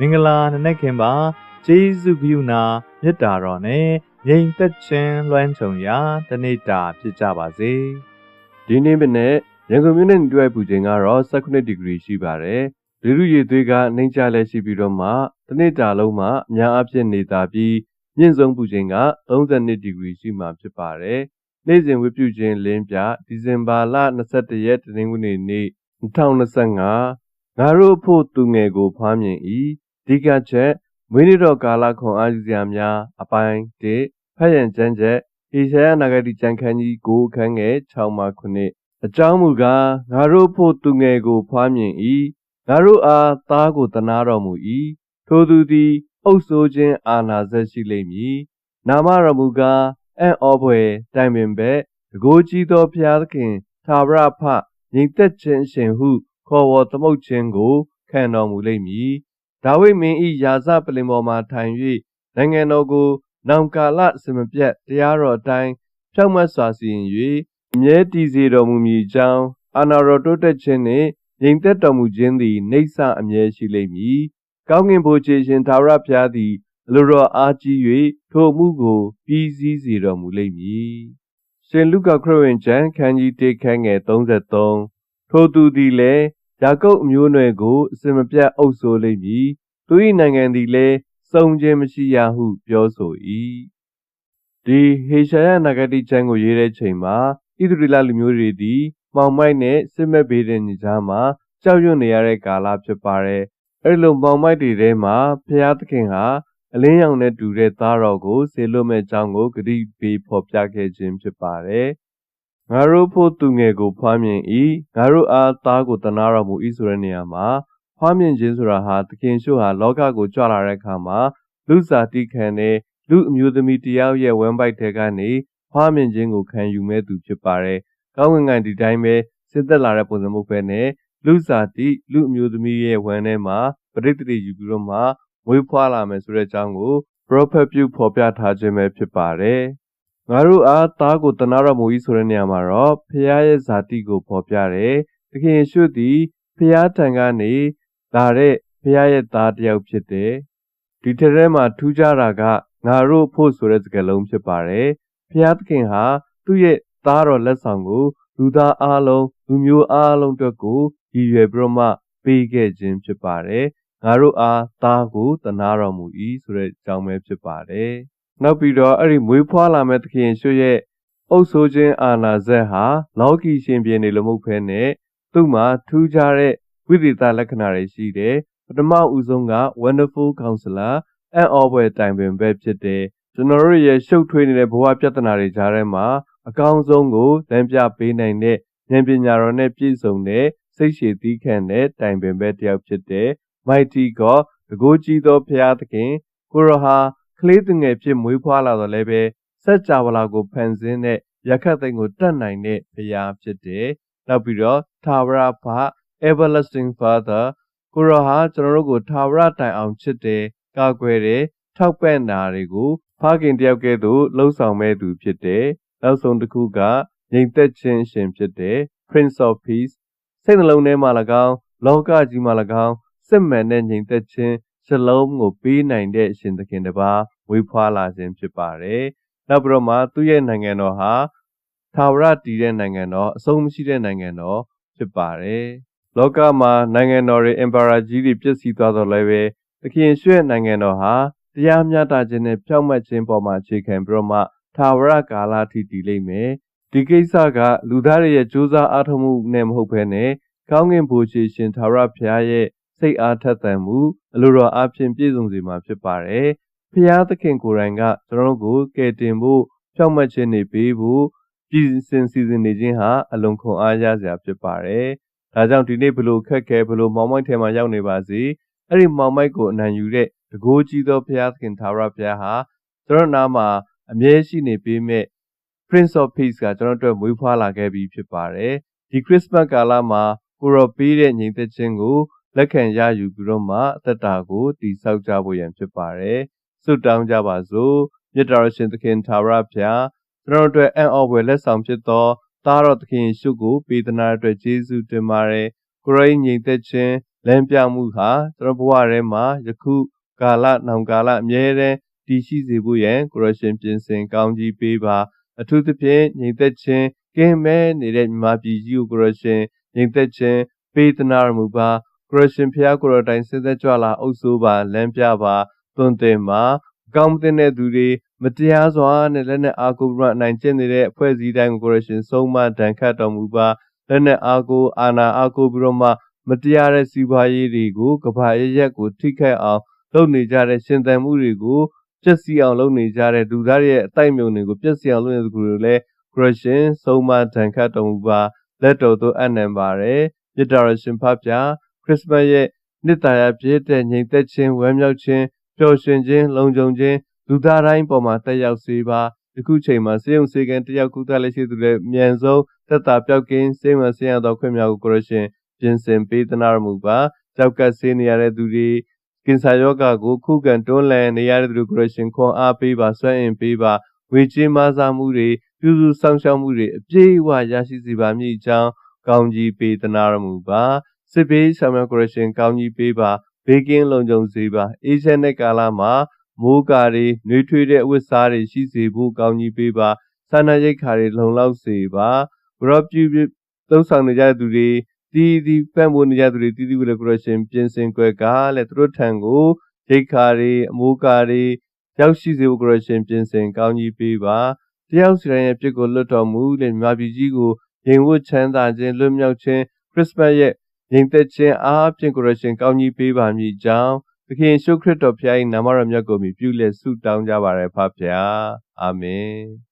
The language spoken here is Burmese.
မင်္ဂလာနံနက်ခင်းပါကျေးဇူးပြုနာမေတ္တာတော်နဲ့ငြိမ်သက်ခြင်းလွှမ်းခြုံရာတနေ့တာဖြစ်ကြပါစေဒီနေ့မနေ့ရန်ကုန်မြို့နဲ့တွေ့ပူချိန်ကတော့19ဒီဂရီရှိပါတယ်လူလူရေသွေးကနှိမ့်ချလဲရှိပြီးတော့မှတနေ့တာလုံးမှာအများအပြားနေတာပြီးမြင့်ဆုံးပူချိန်က32ဒီဂရီရှိမှဖြစ်ပါတယ်နေ့စဉ်ဝတ်ပြုခြင်းလင်းပြဒီဇင်ဘာလ21ရက်တနင်္ဂနွေနေ့2025ငါတို့ဖို့သူငယ်ကိုဖွားမြင်၏ဒီကချက်မွေးနေ့တော်ကာလခွန်အားယူစရာများအပိုင်း1ဖတ်ရန်ကျမ်းချက်ဧရှာယနာဂတိကျမ်းခန်းကြီး9ခန်းငယ်6မှ9အကြောင်းမူကားငါတို့ဖို့သူငယ်ကိုဖွားမြင်၏ငါတို့အားသားကိုသနာတော်မူ၏ထိုသူသည်အုပ်ဆိုးခြင်းအာဏာစက်ရှိလိမ့်မည်နာမတော်မူကားအံ့ဩဖွယ်တိုင်ပင်ဘက်တကိုးကြီးသောဘုရားသခင်သာဝရဖငြိမ်သက်ခြင်းရှင်ဟုခေါ်ဝေါ်သမုတ်ခြင်းကိုခံတော်မူလိမ့်မည်ဒါဝိဒ်မင်း၏ယာစပလင်ပေါ်မှထိုင်၍နိုင်ငံတော်ကိုနောင်ကာလစင်မပြတ်တရားတော်အတိုင်းဖြောင့်မတ်စွာစီရင်၍အမြဲတည်စေတော်မူမည်ကြောင်းအာဏာတော်တိုးတက်ခြင်းနှင့်ငြိမ်သက်တော်မူခြင်းသည်နေဆအမြဲရှိလိမ့်မည်ကောင်းကင်ဘုရားရှင်သာဝရဘုရားသည်အလိုတော်အားကြီး၍ထိုအမှုကိုပြီးစီးစေတော်မူလိမ့်မည်ရှင်လုကာခရစ်ဝင်ကျမ်းခန်းကြီး1ခန်းငယ်33ထိုသူသည်လည်းယာကုပ်အမျိုးနွယ်ကိုအစင်မပြတ်အုပ်ဆိုးလိမ့်မည်သူ၏နိုင်ငံသည်လည်းစုံခြင်းမရှိရဟုပြောဆို၏ဒီဟေရှာယနဂတိကျမ်းကိုရေးတဲ့ချိန်မှာဣသရေလလူမျိုးတွေသည်မှောင်မိုက်နဲ့စစ်မဲ့ဘေးတဲ့ညကြားမှာကြောက်ရွံ့နေရတဲ့ကာလဖြစ်ပါတယ်အဲ့လိုမှောင်မိုက်တွေထဲမှာဘုရားသခင်ဟာအလင်းရောင်နဲ့တူတဲ့သားတော်ကိုဆေလွတ်မဲ့ကြောင်းကိုဂရုပေးဖော်ပြခဲ့ခြင်းဖြစ်ပါတယ်ငါတို့ဖို့သူငယ်ကိုဖွားမြင်၏ငါတို့အားသားကိုသနာတော်မူ၏ဆိုတဲ့နေရာမှာဖွားမြင်ခြင်းဆိုတာဟာသခင်ရှုဟာလောကကိုကြွလာတဲ့အခါမှာလူစားတိခံတဲ့လူအမျိုးသမီးတယောက်ရဲ့ဝမ်းပိုက်ထဲကနေဖွားမြင်ခြင်းကိုခံယူမဲ့သူဖြစ်ပါတယ်။ကောင်းကင်ကံဒီတိုင်းပဲဆင်းသက်လာတဲ့ပုံစံမျိုးပဲနဲ့လူစားတိလူအမျိုးသမီးရဲ့ဝမ်းထဲမှာပဋိသန္ဓေယူပြီးတော့မှဝေးဖွားလာမယ်ဆိုတဲ့အကြောင်းကို prophet ပြုဖော်ပြထားခြင်းပဲဖြစ်ပါတယ်။ငါတို့အားသားကိုသနာတော်မူ၏ဆိုတဲ့နေရာမှာတော့ဖခင်ရဲ့ဇာတိကိုဖော်ပြတယ်။သခင်ယေရှုသည်ဖခင်ထံကနေလာတဲ့ဖခင်ရဲ့သားတစ်ယောက်ဖြစ်တယ်။ဒီထဲမှာထူးခြားတာကငါတို့ဖို့ဆိုတဲ့စကားလုံးဖြစ်ပါတယ်။ဖခင်သခင်ဟာသူ့ရဲ့သားတော်လက်ဆောင်ကိုလူသားအားလုံးလူမျိုးအားလုံးအတွက်ကိုရည်ရွယ်ပြီးတော့မှပေးခဲ့ခြင်းဖြစ်ပါတယ်။ငါတို့အားသားကိုသနာတော်မူ၏ဆိုတဲ့အကြောင်းပဲဖြစ်ပါတယ်။နောက်ပြီးတော့အဲ့ဒီမွေးဖွားလာမဲ့သခင်ယေရှုရဲ့အုပ်ဆိုးခြင်းအာဏာစက်ဟာလောကီရှင်ပြန်နေလို့မဟုတ်ဘဲနဲ့သူ့မှာထူးခြားတဲ့ဝိသေသလက္ခဏာတွေရှိတယ်။ပထမဦးဆုံးက Wonderful Counselor အံ့ဩဖွယ်တိုင်ပင်ပဲဖြစ်တယ်။ကျွန်တော်တို့ရဲ့ရှုပ်ထွေးနေတဲ့ဘဝပြဿနာတွေကြားထဲမှာအကောင်းဆုံးကိုလမ်းပြပေးနိုင်တဲ့ဉာဏ်ပညာတော်နဲ့ပြည့်စုံတဲ့စိတ်ရှည်သည်းခံတဲ့တိုင်ပင်ပဲတစ်ယောက်ဖြစ်တဲ့ Mighty God တကိုးကြီးသောဘုရားသခင်ကိုရဟာကလေးသူငယ်ဖြစ်မွေးဖွားလာတော့လည်းပဲစัจ java လာကိုဖန်ဆင်းတဲ့ရခတ်သိမ်းကိုတတ်နိုင်တဲ့ဘုရားဖြစ်တယ်။နောက်ပြီးတော့သာဝရဖ Everlasting Father ကိုရဟာကျွန်တော်တို့ကိုသာဝရတိုင်အောင်ချစ်တယ်ကာကွယ်တယ်ထောက်ပံ့တာတွေကိုဖခင်တယောက်ကဲ့သို့လှုပ်ဆောင်မဲ့သူဖြစ်တယ်။နောက်ဆုံးတစ်ခုကငြိမ်သက်ခြင်းရှင်ဖြစ်တဲ့ Prince of Peace စိတ်နှလုံးထဲမှာ၎င်းလောကကြီးမှာ၎င်းစစ်မှန်တဲ့ငြိမ်သက်ခြင်းရှလုံးကိုပေးနိုင်တဲ့ရှင်သခင်တစ်ပါးဝေးဖွားလာခြင်းဖြစ်ပါတယ်။နောက်ပြီးတော့မှသူ့ရဲ့နိုင်ငံတော်ဟာသာဝရတည်တဲ့နိုင်ငံတော်အဆုံးမရှိတဲ့နိုင်ငံတော်ဖြစ်ပါတယ်။လောကမှာနိုင်ငံတော်တွေ Emperor ကြီးတွေပြည့်စည်သွားတော့လည်းပဲသခင်ရွှေ့နိုင်ငံတော်ဟာတရားမျှတခြင်းနဲ့ဖြောင့်မတ်ခြင်းပေါ်မှာအခြေခံပြီးတော့မှသာဝရကာလထိတည်လိမ့်မယ်။ဒီကိစ္စကလူသားတွေရဲ့ကြိုးစားအားထုတ်မှုနဲ့မဟုတ်ဘဲနဲ့ကောင်းကင်ဘုရားရှင်သာဝရဘုရားရဲ့စိတ်အားထက်သန်မှုအလိုတော်အားဖြင့်ပြည့်စုံစေမှာဖြစ်ပါတယ်။ဘုရားသခင်ကိုယ်တိုင်ကကျွန်တော်တို့ကိုကယ်တင်ဖို့ဖြောင့်မတ်ခြင်းတွေပေးဖို့ပြည်စင်စီစဉ်နေခြင်းဟာအလွန်ခွန်အားရစရာဖြစ်ပါတယ်။ဒါကြောင့်ဒီနေ့ဘလို့ခက်ခဲဘလို့မောင်မိုက်ထဲမှာရောက်နေပါစေအဲ့ဒီမောင်မိုက်ကိုအနံယူတဲ့တကိုးကြီးသောဘုရားသခင်သာဝရဘုရားဟာကျွန်တော်နာမှာအမြဲရှိနေပေးမဲ့ Prince of Peace ကကျွန်တော်တို့မွေးဖွားလာခဲ့ပြီးဖြစ်ပါတယ်။ဒီခရစ်စမတ်ကာလမှာကိုရောပေးတဲ့ညီသက်ခြင်းကိုလက်ခံရယူပြီးတော့မှအသက်တာကိုတည်ဆောက်ကြဖို့ရန်ဖြစ်ပါတယ်။ဆုတောင်းကြပါစို့။မြတ်တော်ရှင်သခင်သာဝရဘုရားကျွန်တော်တို့အံ့ဩဖွယ်လက်ဆောင်ဖြစ်သောသားတော်သခင်ယေရှုကိုပေးသနာအတွက်ယေရှုတင်ပါတယ်။ကိုရောညီသက်ခြင်း လမ်းပြမှုဟာကျွန်တော်ဘဝထဲမှာယခုကာလနောင်ကာလအမြဲတမ်းတည်ရှိစေဖို့ရန်ကိုရရှင်ပြင်ဆင်ကောင်းကြီးပေးပါအထူးသဖြင့်ညီသက်ချင်းကင်းမဲ့နေတဲ့မြန်မာပြည်ကြီးကိုကိုရရှင်ညီသက်ချင်းပေးသနာတော်မူပါကိုရရှင်ဖျားကိုရတိုင်ဆက်သက်ကြွလာအုပ်စိုးပါလမ်းပြပါသွန်သင်ပါအကောင်းမသိတဲ့သူတွေမတရားစွာနဲ့လက်နဲ့အားကိုးပြီးအနိုင်ကျင့်နေတဲ့အဖွဲ့အစည်းတိုင်းကိုကိုရရှင်ဆုံးမဒဏ်ခတ်တော်မူပါလက်နဲ့အားကိုးအာဏာအားကိုးပြီးတော့မှမတရားတဲ့စီးပွားရေးတွေကိုကဘာရက်ကိုထိခိုက်အောင်လုပ်နေကြတဲ့ရှင်သန်မှုတွေကိုပျက်စီးအောင်လုပ်နေကြတဲ့လူသားရဲ့အတိုက်မြုံတွေကိုပျက်စီးအောင်လုပ်နေတဲ့သူတွေကိုလည်းကိုရရှင်ဆုံးမဒဏ်ခတ်တော်မူပါလက်တော်သို့အနံပါတယ်မြတ်တော်ရှင်ဖဖျားခရစ်စမတ်ရဲ့နှစ်သာရဖြစ်တဲ့ညီသက်ချင်းဝမ်းမြောက်ခြင်းပျော်ရွှင်ခြင်းလုံခြုံခြင်းလူသားတိုင်းပေါ်မှာတက်ရောက်စေပါဒီခုချိန်မှာစေယုံစေကန်တယောက်ကူသားလက်ရှိသူတွေအမြန်ဆုံးသက်သာပြောက်ကင်းစိတ်ဝင်ဆင်းရသောခွင့်များကိုကိုရရှင်ပြင်ဆင်ပေးသနာတော်မူပါကြောက်ကပ်ဆေးနေရတဲ့သူတွေကင်ဆာရောဂါကိုခုခံတွန်းလှန်နေရတဲ့သူကိုရရှင်ခွန်အားပေးပါဆွမ်းအင်ပေးပါဝေချင်းမစားမှုတွေပြုစုဆောင်ရှောက်မှုတွေအပြည့်အဝရရှိစေပါမည်အကြောင်းကောင်းကြီးပေးသနာတော်မူပါစစ်ပေးဆောင်ရွက်ကိုရရှင်ကောင်းကြီးပေးပါဘေးကင်းလုံခြုံစေပါအေးချမ်းတဲ့ကာလမှာမိုးကာတွေနှွေးထွေးတဲ့အဝတ်စားတွေရှိစေဖို့ကောင်းကြီးပေးပါစာနာရိတ်ခါတွေလုံလောက်စေပါဘရော့ပြုသုံးဆောင်နေကြတဲ့သူတွေတီးပန့်မိုးနေကြသူတွေတီးကိုလည်းကိုရရှင်ပြင်ဆင်ကြွယ်ကားလဲသူတို့ထံကိုရိတ်ခါတွေအမိုးကာတွေရောက်ရှိစေဖို့ကိုရရှင်ပြင်ဆင်ကောင်းကြီးပေးပါတယောက်စီတိုင်းရဲ့ပြစ်ကိုလွတ်တော်မူတဲ့မြတ်ပြည်ကြီးကိုရင်ဝတ်ချမ်းသာခြင်းလွတ်မြောက်ခြင်းခရစ်စမတ်ရဲ့ညီသက်ချင်းအားဖြင့်ကိုရရှင်ကောင်းကြီးပေးပါမည်ကြောင်းသခင်ယေရှုခရစ်တော်ဖျား၏နာမတော်မြတ်ကိုမြည်ပြုလက်ဆုတောင်းကြပါရဖဖျားအာမင်